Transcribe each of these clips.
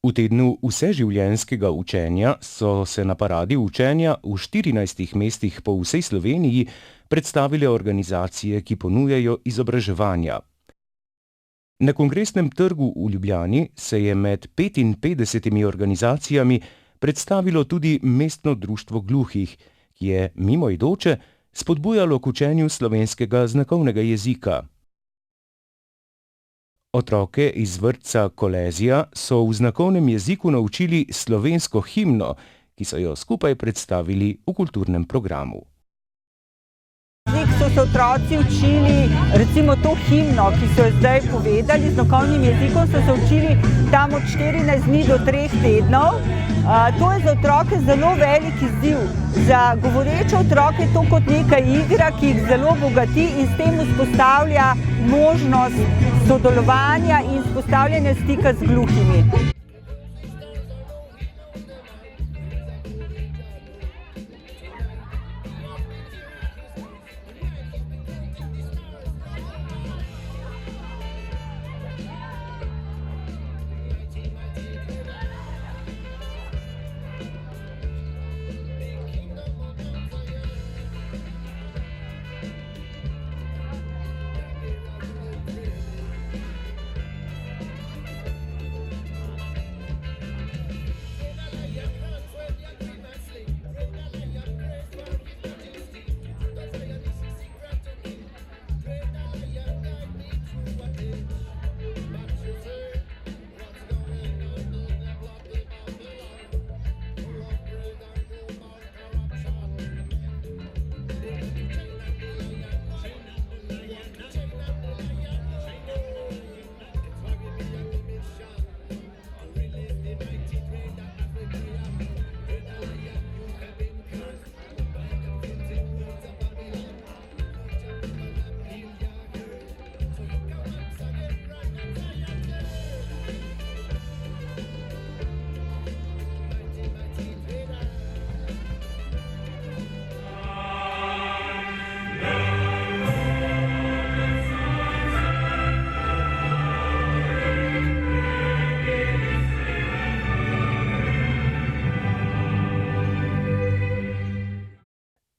V tednu vseživljenjskega učenja so se na paradi učenja v 14 mestih po vsej Sloveniji predstavile organizacije, ki ponujajo izobraževanja. Na Kongresnem trgu v Ljubljani se je med 55 organizacijami predstavilo tudi Mestno društvo gluhih, ki je mimoidoče spodbujalo k učenju slovenskega znakovnega jezika. Otroke iz vrtca Kolezija so v znakovnem jeziku naučili slovensko himno, ki so jo skupaj predstavili v kulturnem programu. So se otroci učili recimo to himno, ki so jo zdaj povedali, z znakovnim jezikom so se učili tam od 14 dni do 3 tednov. To je za otroke zelo velik izziv. Za govoreče otroke je to kot neka igra, ki jih zelo bogati in s tem vzpostavlja možnost sodelovanja in vzpostavljanja stika z gluhimi.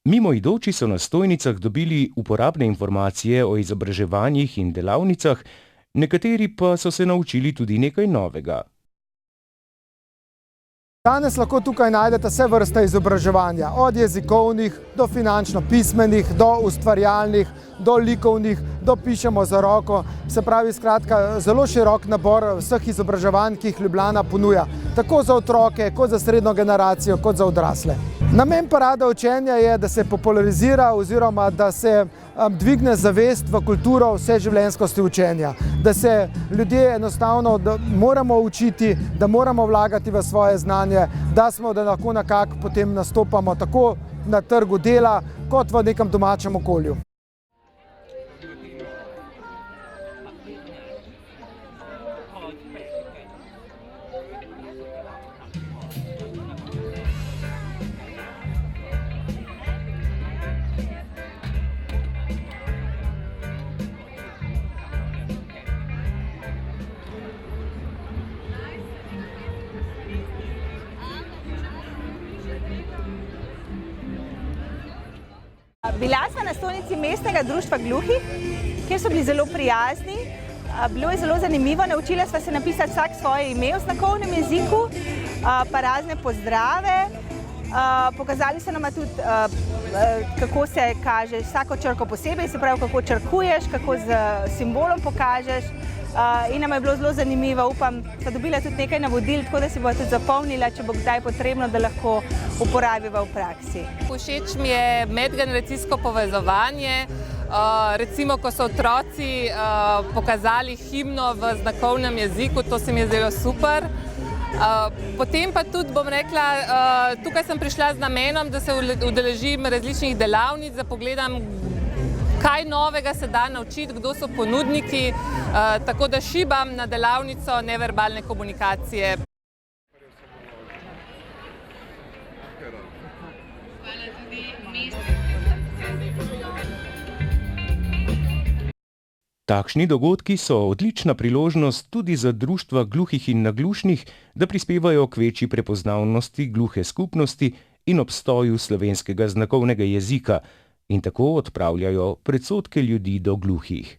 Mimoidoči so na stojnicah dobili uporabne informacije o izobraževanjih in delavnicah, nekateri pa so se naučili tudi nekaj novega. Danes lahko tukaj najdete vse vrste izobraževanja, od jezikovnih do finančno-pismenih, do ustvarjalnih, do likovnih, do pišemo za roko. Se pravi, skratka, zelo širok nabor vseh izobraževanj, ki jih Ljubljana ponuja, tako za otroke, kot za srednjo generacijo, kot za odrasle. Namen parade učenja je, da se popularizira oziroma da se dvigne zavest v kulturo vseživljenjskosti učenja. Da se ljudje enostavno moramo učiti, da moramo vlagati v svoje znanje, da lahko nekako potem nastopamo tako na trgu dela, kot v nekem domačem okolju. Bila sva na stojnici Mestnega društva gluhih, kjer so bili zelo prijazni. Bilo je zelo zanimivo, naučila sva se napisati vsak svoje ime v znakovnem jeziku, pa razne pozdrave. Pokazali so nama tudi, kako se kaže vsako črko posebej, se pravi, kako črkuješ, kako z simbolom pokažeš. In nama je bilo zelo zanimivo, upam, sva dobila tudi nekaj navodil, tako da si bo tudi zapomnila, če bo kdaj potrebno, da lahko uporabiva v praksi. Všeč mi je medgeneracijsko povezovanje, recimo, ko so otroci pokazali himno v znakovnem jeziku, to se mi je zdelo super. Potem pa tudi, bom rekla, tukaj sem prišla z namenom, da se udeležim različnih delavnic, da pogledam, kaj novega se da naučiti, kdo so ponudniki, tako da šibam na delavnico neverbalne komunikacije. Hvala tudi Takšni dogodki so odlična priložnost tudi za društva gluhih in naglušnih, da prispevajo k večji prepoznavnosti gluhe skupnosti in obstoju slovenskega znakovnega jezika in tako odpravljajo predsodke ljudi do gluhih.